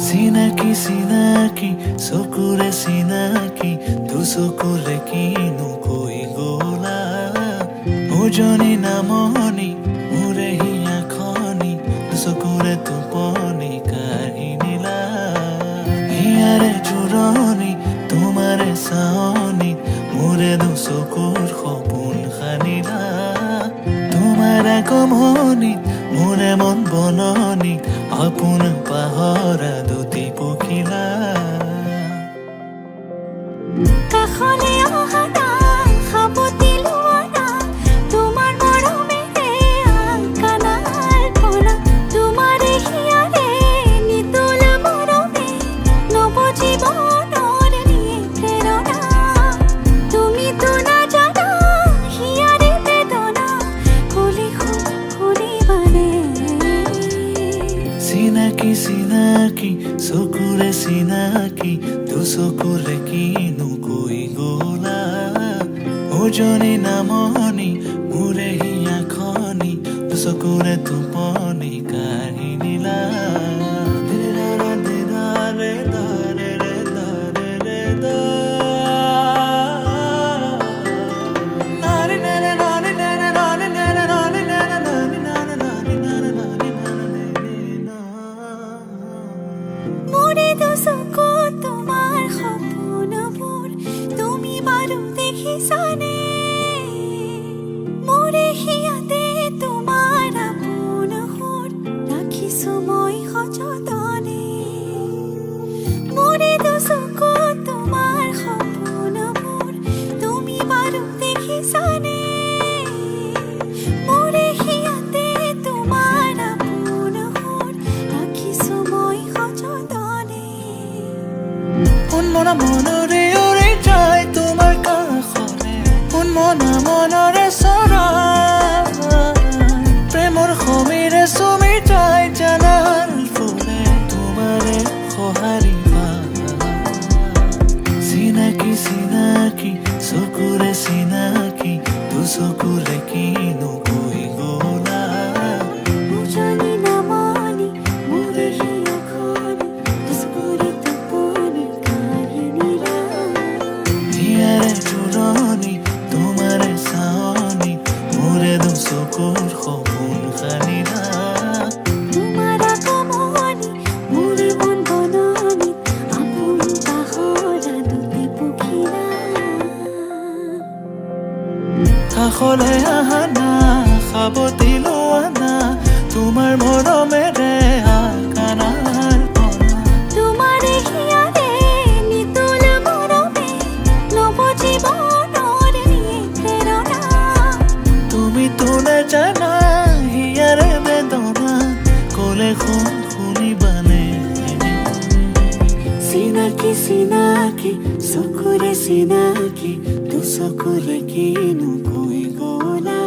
চিনাকি চিনাকি চকুৰে চিনাকি দুচকুৰে কিনো কৈ গলা উজনি নামনি মোৰে হিয়া খনি দুচকুৰে টোপনি কাঢ়ি নিলা হিয়াৰে জোৰণি তোমাৰে চাৱনি মোৰে দুচকুৰ সপোন সানিলা তোমাৰ আগমনি মোৰে মন বননি আপোন পাহৰা দুটি পখিলা কাষলে অহা না সাবতি লোৱা না তোমাৰ মৰমেৰে আকানাৰ পৰা তোমাৰে হিয়াৰে নিতল মৰমে নৱ জীৱনৰ নিয়ে প্ৰেৰণা তুমিতো নাজানা হিয়াৰে বেদনা কলি শুনিবানে চিনাকি চিনাকি চকুৰে চিনাকি দুচকুৰে কিনো কৈ গলা উজনি নামনি মোৰে হিয়া খনি দুচকুৰে টোপনি কাঢ়ি নিলা মোৰে দুচকু তোমাৰ সপোনবোৰ তুমি বাৰু দেখিছানে মোৰে হিয়াতে তোমাৰ আপোন সুৰ ৰাখিছো মই সযতনে মোৰে দুচকু তোমাৰ সপোনবোৰ তুমি বাৰু দেখিছানে মোৰে হিয়াতে তোমাৰ আপোন সুৰ ৰাখিছো মই সযতনে কোন মনা মনৰে উৰি যায় তোমাৰ কাষলে কোন মনা মনৰে চৰাই প্ৰেমৰ সমীৰে চুমি যায় জানাৰ ফুলে তোমাৰে সঁহাৰি চিনাকি চিনাকি চকুৰে চিনাকি দুচকুৰে কিনো কৈ গলা উজনি নামনি মোৰে হিয়া খনি দুচকুৰে টোপনি কাঢ়ি নিলা হিয়াৰে জোৰণি তোমাৰে চাৱনি মোৰে দুচকুৰ সপোন সানিলা তোমাৰ আগমনি মোৰে মন বননি আপোন পাহৰা দুটি পখিলা কাষলে আহা না সাবতি লোৱা না তোমাৰ মৰমেৰে আকানাৰ পৰা তোমাৰে হিয়াৰে নিতল মৰমে নৱ জীৱনৰ নিয়ে প্ৰেৰণা তুমিতো নাজানা হিয়াৰে বেদনা কলে শুনিবানে চিনাকি চিনাকি চকুৰে চিনাকি দুচকুৰে কিনো কৈ গলা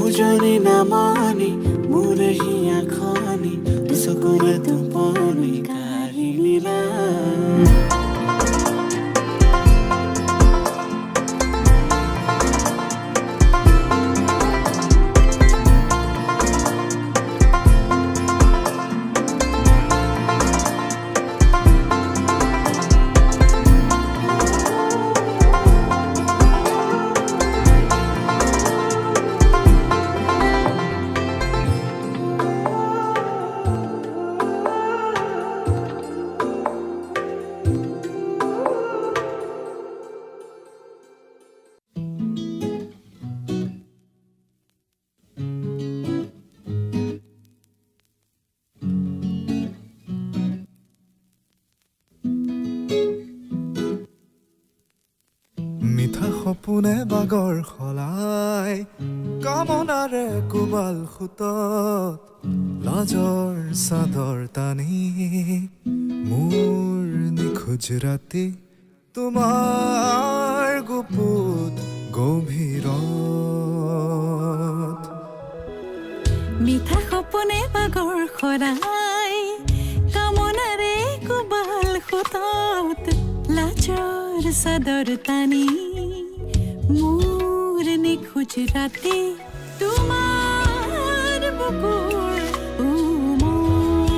উজনি নামনি মোৰে হিয়া খনি দুচকুৰে টোপনি কাঢ়ি নিলা মিঠা সপোনে বাগৰ সলাই কামনাৰে কোবাল খুতত লাজৰ চাদৰ টানি মোৰ নিখোজ ৰাতি তোমাৰ গুপুত গভীৰত মিঠা সপোনে বাগৰ সৰাই কামনাৰে কোবাল খুতত লাজৰ চাদৰ টানি মোৰ নিখোজ ৰাতি তোমাৰ বুকুৰ উমত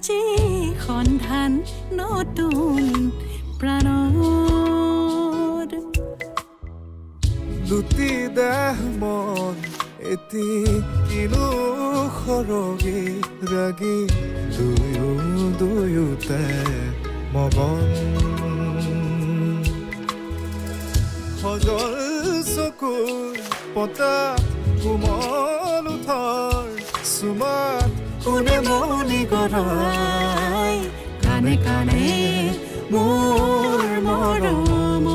আজি সন্ধান নতুন প্ৰাণৰ লুটি দেহ মন এটি কিনো সৰগী ৰাগী দুয়োতে মগন সজল চকুৰ পতা কোমল উঠৰ চুমাত কোনে মনি গৰাই কাণে কাণে মোৰ মৰম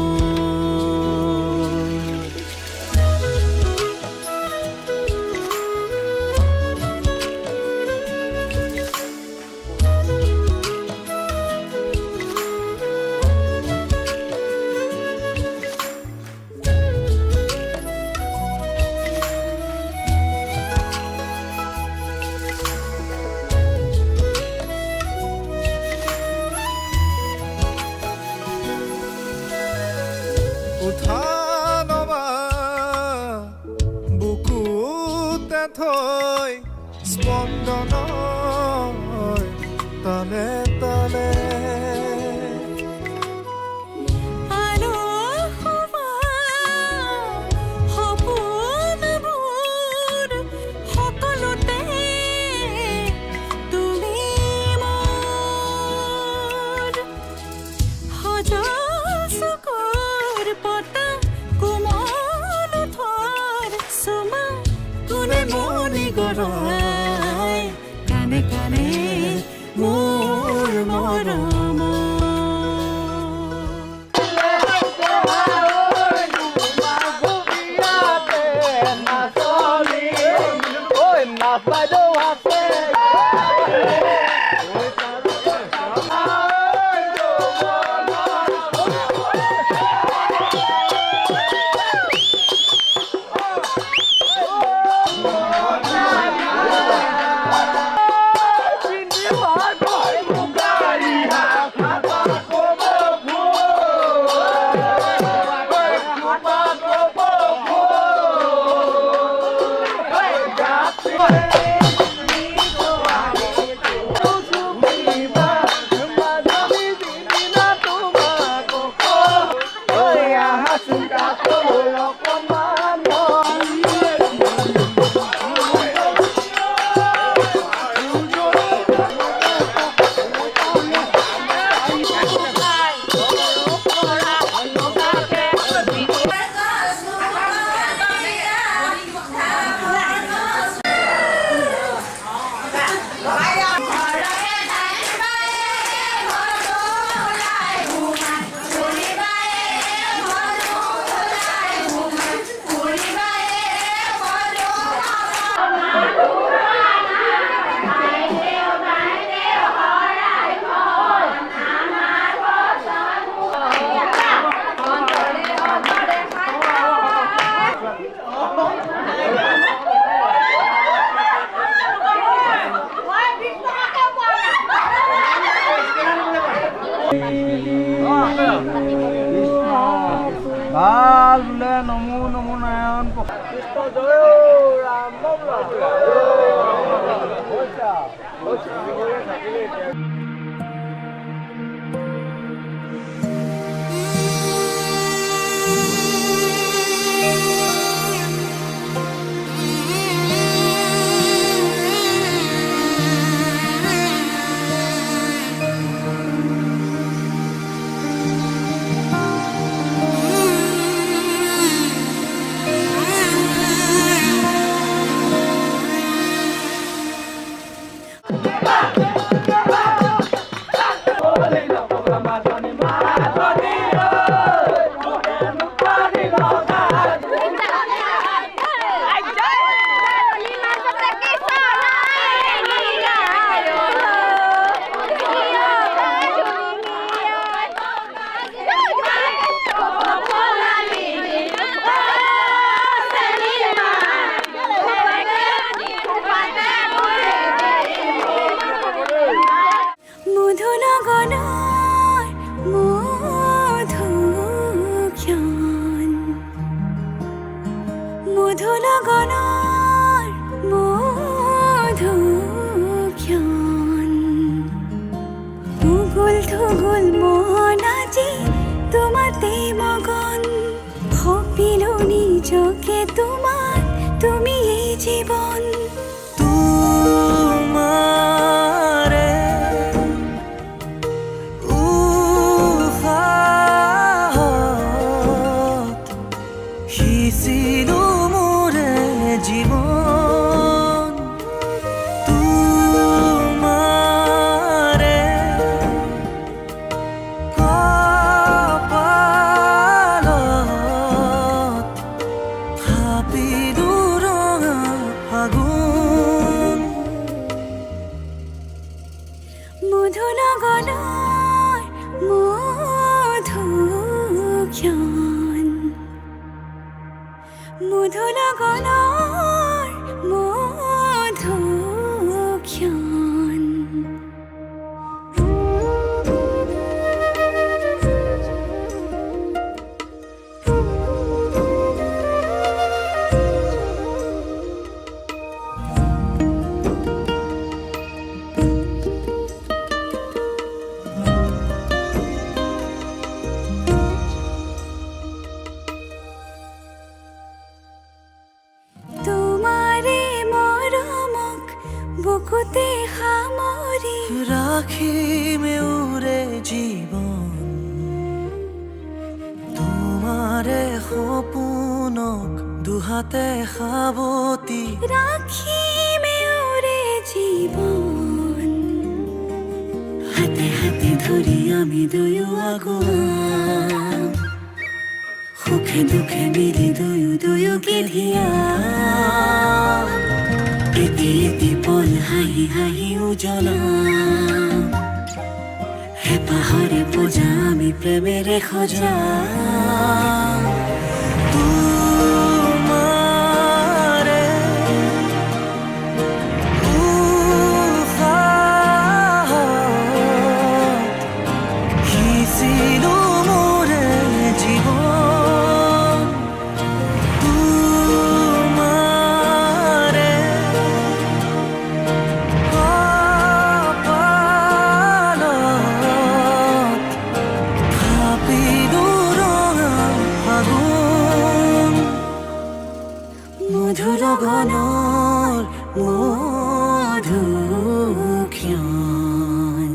উঠা নমা বুকুতে থৈ স্পন্দনৰ তালে তালে আলো হোৱা সপোনবোৰ সকলোতে তুমি মোৰ সজল চকুৰ পতা কোমল উঠৰ চুমা কোনে মনি গৰাই কাণে কাণে মোৰ মৰম ভাল বোলে নমো নমো নাৰায়ণ কৃষ্ণ জয় ৰাম মধুলগনৰ মধুক্ষণ থুগুল মন আজি তোমাতে মগন ভাবিলো নিজকে তোমাৰ তুমি এই জীবন তোমাৰে উশাহত সিঁচিলো মোৰে জীৱন তোমাৰে কপালত থাপিলো ৰঙা ফাগুন মধু লগনৰ মধুক্ষণ মধু লগনৰ মধুক্ষণ তোমাৰে মৰমক বুকুতে সামৰি ৰাখিমে উৰে জীৱন তোমাৰে সপোনক দুহাতে সাৱতি ৰাখিমে উৰে জীৱন হাতে হাতে ধৰি আমি দুয়ো আগুৱাম সুখে দুখে মিলি দুয়োকে ধিয়া এটি এটি পল হাঁহি হাঁহি উজ্বলাম হেঁপাহৰে পূজা আমি প্ৰেমেৰে সজাম তোমাৰে উশাহত সিঁচিলো মোৰে জীৱন তোমাৰে কপালত থাপিলো ৰঙা ফাগুন মধু লগনৰ মধুক্ষণ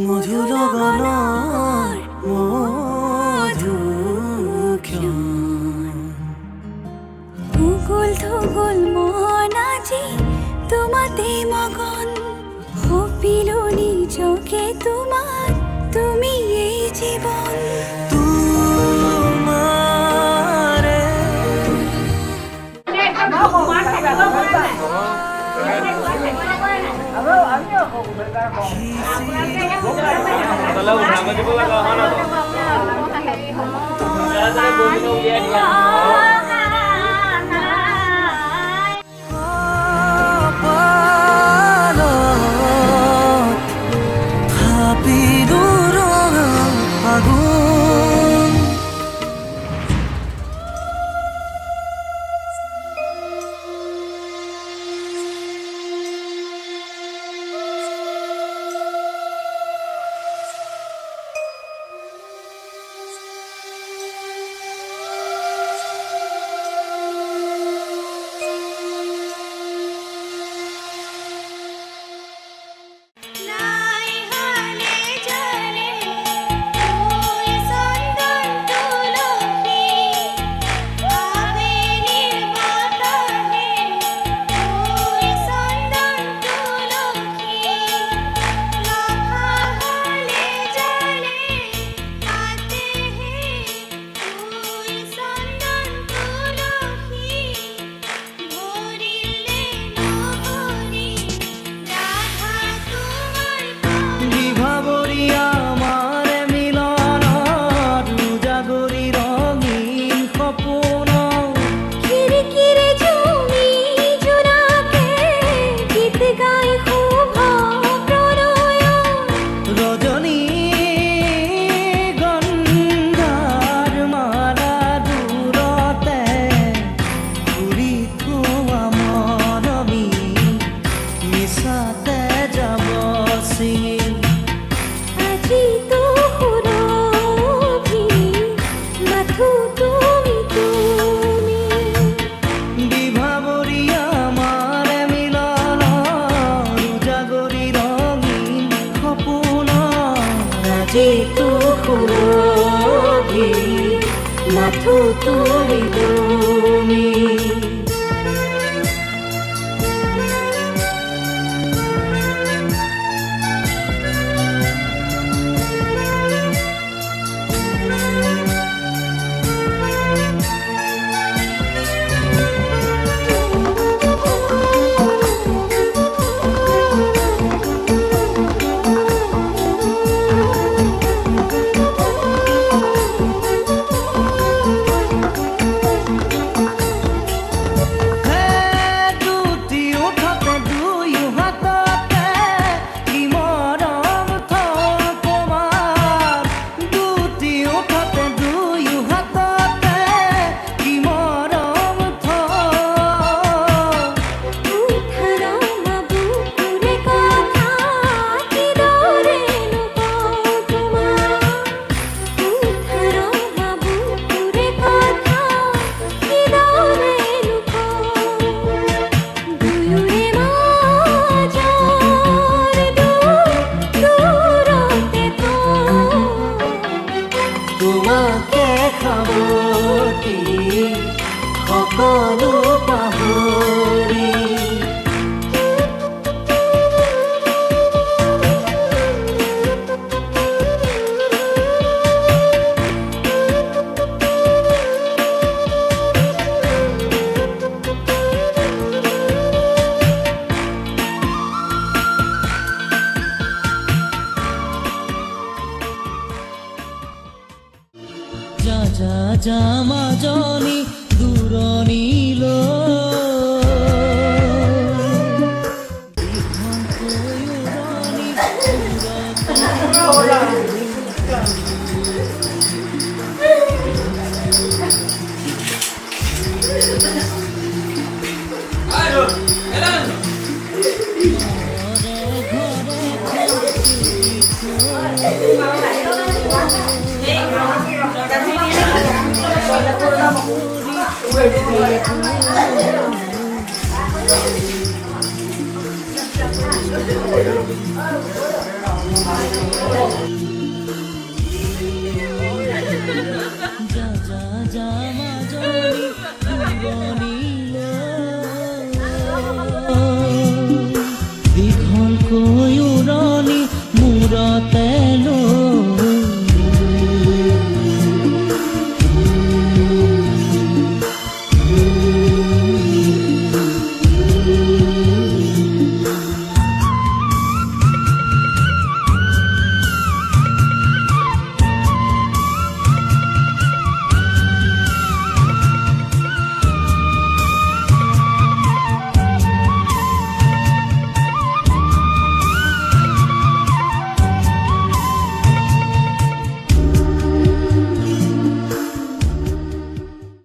মধু লগনৰ মধুক্ষণ উগুল থুগুল মন আজি তোমাতে মগন ভাবিলো নিজকে তোমাৰ তুমি এই জীবন তোমাৰে কপালত থাপিলো ৰঙা ফাগুন নাই হালে জলে ফুল সন্দন তুলসী আবেলির বাতানে ফুল সন্দন তুলসী লাখা হালে জলে তাতে হে ফুল সন্দন তুলসী ভরিলে নহরি রাধা তোমার বিভাবৰী আমাৰ মিলনত উজাগৰি ৰঙীন সপোন খিৰিকিৰে ঝুমি জোনাকে গীত গাই শুভ প্ৰণয় ৰজনী গংগাৰ মালা দূৰতে ঘূৰি থোৱা মনমি মিছাতে যাব চিঙি আজিতো সুৰভি মাথো তুমি তুমি বিভাবৰী আমাৰ মিলন উজাগৰি ৰঙীন সপোন আজিতো সুৰভি মাথো তুমি তুমি তোমাকে খাবতি সকলো পাহৰি যা যা যা মাজনী দূৰণিলৈ যা যা যা মাজনী দূৰণিলৈ দীঘলকৈ উৰণি মূৰতে